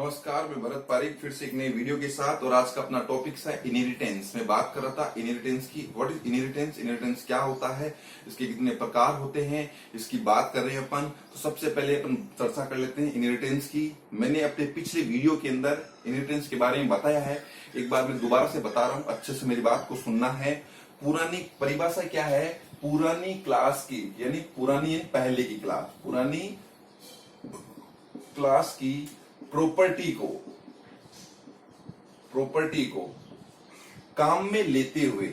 नमस्कार, मैं भरत पारिक फिर से एक नई वीडियो के साथ। और आज का अपना टॉपिक है इनहेरिटेंस। मैं बात कर रहा था इनहेरिटेंस की। What is inheritance? इनहेरिटेंस क्या होता है, इसके कितने प्रकार होते हैं, इसकी बात कर रहे हैं अपन। तो सबसे पहले अपन चर्चा कर लेते हैं इनहेरिटेंस की। मैंने अपने पिछले वीडियो के अंदर इनहेरिटेंस के बारे में बताया है। एक बार मैं दोबारा से बता रहा हूँ, अच्छे से मेरी बात को सुनना है। पुरानी परिभाषा क्या है? पुरानी क्लास की, यानी पुरानी पहले की क्लास, पुरानी क्लास की प्रॉपर्टी को काम में लेते हुए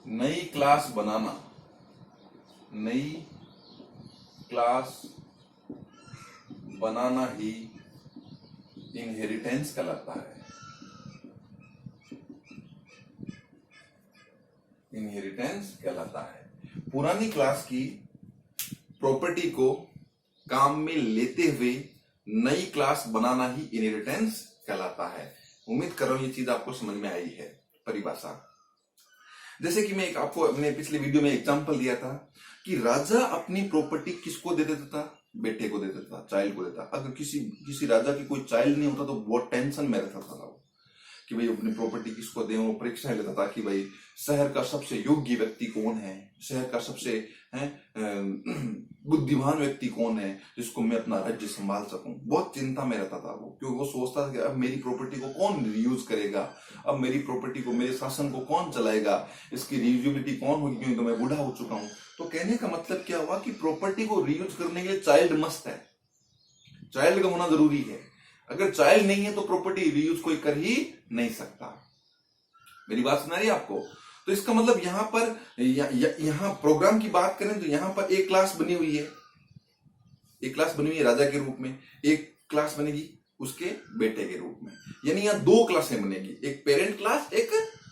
नई क्लास बनाना ही इनहेरिटेंस कहलाता है। इनहेरिटेंस कहलाता है पुरानी क्लास की प्रॉपर्टी को काम में लेते हुए नई क्लास बनाना ही इनहेरिटेंस कहलाता है। उम्मीद कर रहा हूं ये चीज आपको समझ में आई है परिभाषा। जैसे कि मैं आपको अपने पिछले वीडियो में एग्जांपल दिया था कि राजा अपनी प्रॉपर्टी किसको दे देता था? बेटे को दे देता था, चाइल्ड को देता। अगर किसी राजा की कोई चाइल्ड नहीं होता तो बहुत टेंशन में रहता था वो कि भाई अपनी प्रॉपर्टी किसको दें। वो परीक्षा लेता था कि भाई शहर का सबसे योग्य व्यक्ति कौन है, शहर का सबसे बुद्धिमान व्यक्ति कौन है जिसको मैं अपना राज्य संभाल सकूं। बहुत चिंता में रहता था वो, क्योंकि वो सोचता था कि अब मेरी प्रॉपर्टी को कौन रीयूज करेगा, अब मेरी प्रॉपर्टी को, मेरे शासन को कौन चलाएगा, इसकी रीयूजेबिलिटी कौन होगी, क्योंकि तो मैं बूढ़ा हो चुका हूं। तो कहने का मतलब क्या हुआ कि प्रॉपर्टी को रीयूज करने के लिए चाइल्ड मस्ट है, चाइल्ड का होना जरूरी है। अगर चाइल्ड नहीं है तो प्रॉपर्टी रीयूज कोई कर ही नहीं सकता। मेरी बात सुना रही है आपको? तो इसका मतलब यहां पर यहां प्रोग्राम की बात करें तो यहां पर एक क्लास बनी हुई है, एक क्लास बनी हुई है राजा के रूप में, एक क्लास बनेगी उसके बेटे के रूप में। यानी यहां दो क्लासें बनेगी, एक पेरेंट क्लास, एक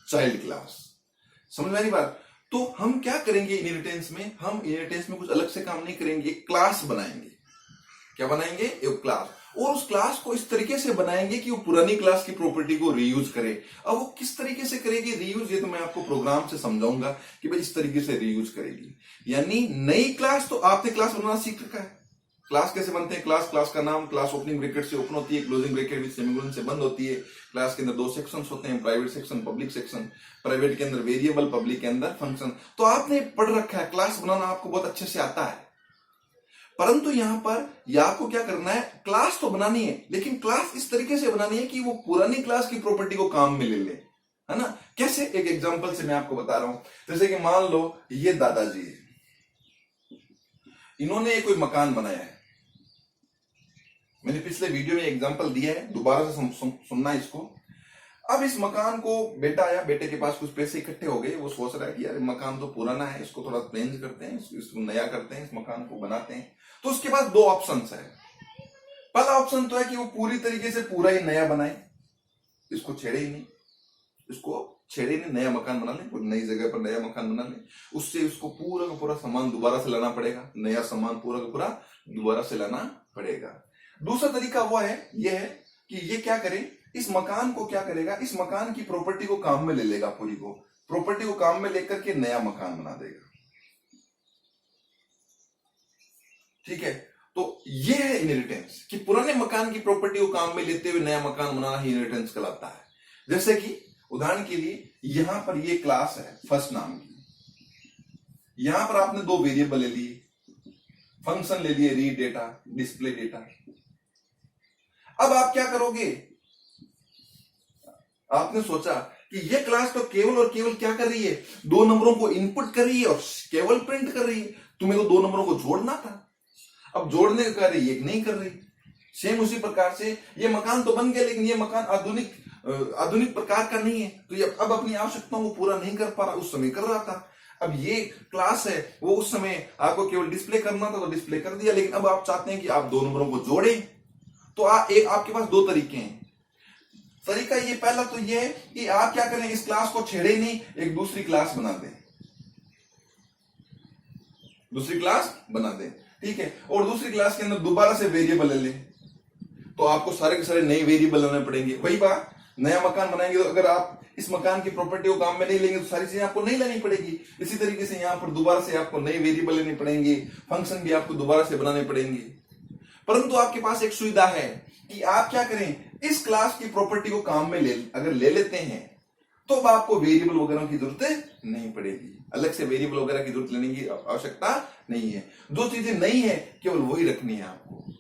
चाइल्ड क्लास। समझ में आ रही बात? तो हम क्या करेंगे इनहेरिटेंस में? हम इनहेरिटेंस में कुछ अलग से काम नहीं करेंगे, एक क्लास बनाएंगे। क्या बनाएंगे? एक क्लास। और उस क्लास को इस तरीके से बनाएंगे कि वो पुरानी क्लास की प्रॉपर्टी को रीयूज करे। अब वो किस तरीके से करेगी रीयूज, ये तो मैं आपको प्रोग्राम से समझाऊंगा कि भाई इस तरीके से रीयूज करेगी। यानी नई क्लास, तो आपने क्लास बनाना सीख रखा है। क्लास कैसे बनते हैं? क्लास का नाम, क्लास ओपनिंग ब्रैकेट से ओपन होती है, क्लोजिंग ब्रैकेट विद सेमीकोलन से बंद होती है। क्लास के अंदर दो सेक्शंस होते हैं, private section, public section. Private के अंदर वेरिएबल, पब्लिक के अंदर फंक्शन। तो आपने पढ़ रखा है, क्लास बनाना आपको बहुत अच्छे से आता है। परंतु यहां पर या आपको क्या करना है, क्लास तो बनानी है, लेकिन क्लास इस तरीके से बनानी है कि वो पुरानी क्लास की प्रॉपर्टी को काम में ले ले, है ना? कैसे? एक एग्जांपल से मैं आपको बता रहा हूं। जैसे कि मान लो ये दादाजी है, इन्होंने कोई मकान बनाया है। मैंने पिछले वीडियो में एग्जांपल दिया है, दोबारा से सुनना इसको। अब इस मकान को बेटा आया, बेटे के पास कुछ पैसे इकट्ठे हो गए। वो सोच रहा है कि यार मकान तो पुराना है, इसको थोड़ा चेंज करते हैं, इसको नया करते हैं, इस मकान को बनाते हैं। तो उसके पास दो ऑप्शंस है। पहला ऑप्शन तो है कि वो पूरी तरीके से पूरा ही नया बनाए, इसको छेड़े ही नहीं, नया मकान बना ले, नई जगह पर नया मकान बना ले। उससे उसको पूरा का पूरा सामान दोबारा से लाना पड़ेगा, नया सामान पूरा का पूरा दोबारा से लाना पड़ेगा। दूसरा तरीका वो है, यह है कि ये क्या करे, इस मकान को क्या करेगा, इस मकान की प्रॉपर्टी को काम में ले लेगा, पूरी को प्रॉपर्टी को काम में लेकर के नया मकान बना देगा। ठीक है? तो ये है इनहेरिटेंस कि पुराने मकान की प्रॉपर्टी को काम में लेते हुए नया मकान बनाना ही इनहेरिटेंस कहलाता है। जैसे कि उदाहरण के लिए यहां पर ये क्लास है फर्स्ट नाम की। यहां पर आपने दो वेरिएबल ले लिए, फंक्शन ले लिए, रीड डेटा, डिस्प्ले डेटा। अब आप क्या करोगे? आपने सोचा कि ये क्लास तो केवल और केवल क्या कर रही है, दो नंबरों को इनपुट कर रही है और केवल प्रिंट कर रही है। तुम्हें तो दो नंबरों को जोड़ना था, अब जोड़ने का कार्य ये नहीं कर रही। सेम उसी प्रकार से ये मकान तो बन गया, लेकिन ये मकान आधुनिक प्रकार का नहीं है, तो ये अब अपनी आवश्यकताओं को पूरा नहीं कर पा रहा। उस समय कर रहा था। अब ये क्लास है, वो उस समय आपको केवल डिस्प्ले करना था तो डिस्प्ले कर दिया, लेकिन अब आप चाहते हैं कि आप दो नंबरों को जोड़ें। तो आपके पास दो तरीके हैं। तरीका ये पहला तो ये है कि आप क्या करें, इस क्लास को छेड़े नहीं, एक दूसरी क्लास बना दें, ठीक है? और दूसरी क्लास के अंदर दोबारा से वेरिएबल ले लें। तो आपको सारे के सारे नए वेरिएबल लाने पड़ेंगे। वही बात नया मकान बनाएंगे तो अगर आप इस मकान की प्रॉपर्टी को काम में नहीं लेंगे तो सारी चीजें आपको नहीं लेनी पड़ेगी। इसी तरीके से यहाँ पर दोबारा से आपको नए वेरिएबल लेने पड़ेंगे, फंक्शन भी आपको दोबारा से बनाने पड़ेंगे। परंतु आपके पास एक सुविधा है कि आप क्या करें, इस क्लास की प्रॉपर्टी को काम में अगर ले लेते हैं तो अब आपको वेरिएबल वगैरह की जरूरत नहीं पड़ेगी, अलग से वेरिएबल वगैरह की जरूरत लेने की आवश्यकता नहीं है। जो चीजें नहीं है केवल वही रखनी है आपको।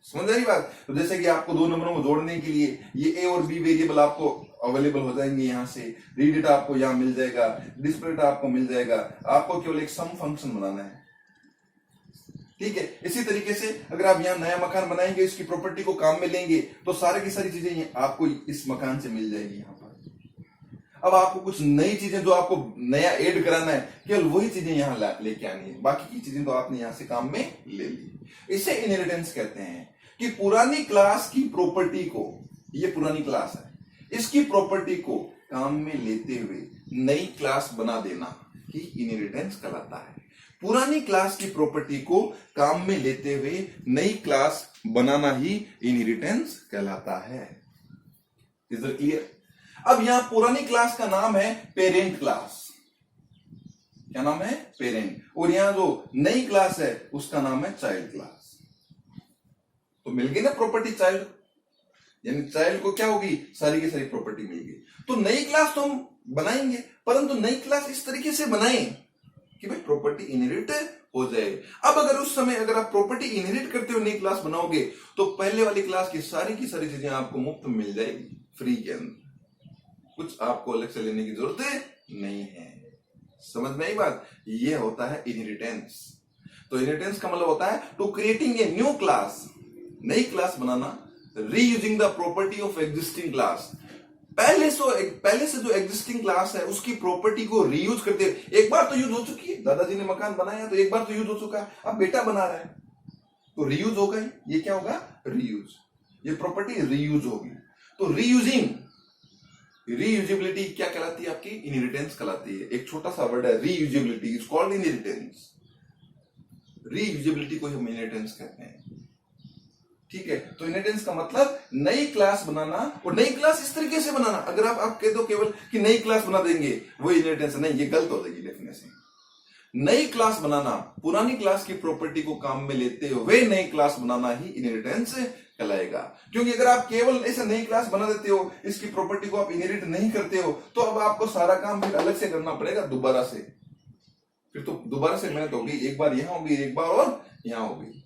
समझ रही बात? तो जैसे कि आपको दो नंबरों को जोड़ने के लिए ये ए और बी वेरिएबल आपको अवेलेबल हो जाएंगे, यहाँ से रीड डेटा आपको यहाँ मिल जाएगा, डिस्प्ले डेटा आपको मिल जाएगा, आपको केवल एक सम फंक्शन बनाना है। ठीक है, इसी तरीके से अगर आप यहाँ नया मकान बनाएंगे, इसकी प्रॉपर्टी को काम में लेंगे तो सारी की सारी चीजें आपको इस मकान से मिल जाएगी यहाँ पर। अब आपको कुछ नई चीजें जो आपको नया ऐड कराना है, केवल वही चीजें यहाँ लेके आनी है, बाकी की चीजें तो आपने यहाँ से काम में ले ली। इसे इनहेरिटेंस कहते हैं कि पुरानी क्लास की प्रॉपर्टी को, ये पुरानी क्लास है, इसकी प्रॉपर्टी को काम में लेते हुए नई क्लास बना देना ही इनहेरिटेंस कहलाता है। पुरानी क्लास की प्रॉपर्टी को काम में लेते हुए नई क्लास बनाना ही इनहेरिटेंस कहलाता है। Is that clear? अब यहां पुरानी क्लास का नाम है पेरेंट क्लास। क्या नाम है? पेरेंट। और यहां जो नई क्लास है उसका नाम है चाइल्ड क्लास। तो मिल गई ना प्रॉपर्टी चाइल्ड, यानी चाइल्ड को क्या होगी, सारी की सारी प्रॉपर्टी मिल गई। तो नई क्लास तो हम बनाएंगे, परंतु नई क्लास इस तरीके से बनाएं कि भाई प्रॉपर्टी इनहेरिट हो जाए। अब अगर उस समय अगर आप प्रॉपर्टी इनहेरिट करते हुए नई क्लास बनाओगे तो पहले वाली क्लास की सारी चीजें आपको मुफ्त मिल जाएगी, फ्री के अंदर, कुछ आपको अलग से लेने की जरूरत नहीं है। समझ में आई बात? ये होता है इनहेरिटेंस। तो इनहेरिटेंस का मतलब होता है to creating a new class, नई क्लास बनाना, reusing the property of existing class, पहले से जो एग्जिस्टिंग क्लास है उसकी प्रॉपर्टी को रीयूज करते हैं। एक बार तो यूज हो चुकी है, दादाजी ने मकान बनाया तो एक बार तो यूज हो चुका है, अब बेटा बना रहा है तो रीयूज होगा ही। ये क्या होगा? रीयूज। ये प्रॉपर्टी रीयूज होगी। तो रीयूजिंग, रीयूजेबिलिटी क्या कहलाती है आपकी? इनहेरिटेंस कहलाती है। एक छोटा सा वर्ड है reusability, is called inheritance. Reusability को हम इनहेरिटेंस कहते हैं। ठीक है, तो इनहेरिटेंस का मतलब नई क्लास बनाना, और नई क्लास इस तरीके से बनाना। अगर आप कह दो केवल कि नई क्लास बना देंगे वो इनहेरिटेंस नहीं, ये गलत हो जाएगी डेफिनेशन। नई क्लास बनाना, पुरानी क्लास की प्रॉपर्टी को काम में लेते हुए नई क्लास बनाना ही इनहेरिटेंस कहलाएगा। क्योंकि अगर आप केवल ऐसे नई क्लास बना देते हो, इसकी प्रॉपर्टी को आप इनहेरिट नहीं करते हो, तो अब आपको सारा काम फिर अलग से करना पड़ेगा दोबारा से। फिर तो दोबारा से मेहनत होगी, एक बार यहां होगी, एक बार और यहां होगी।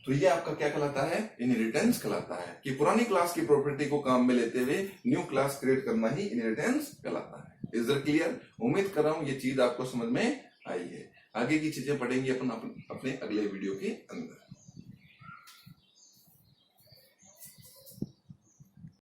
तो ये आपका क्या कहलाता है? इनहेरिटेंस कहलाता है कि पुरानी क्लास की प्रॉपर्टी को काम में लेते हुए न्यू क्लास क्रिएट करना ही इनहेरिटेंस कहलाता है। Is that clear? उम्मीद कर रहा हूं ये चीज आपको समझ में आई है। आगे की चीजें पढ़ेंगे अपन अपने अगले वीडियो के अंदर।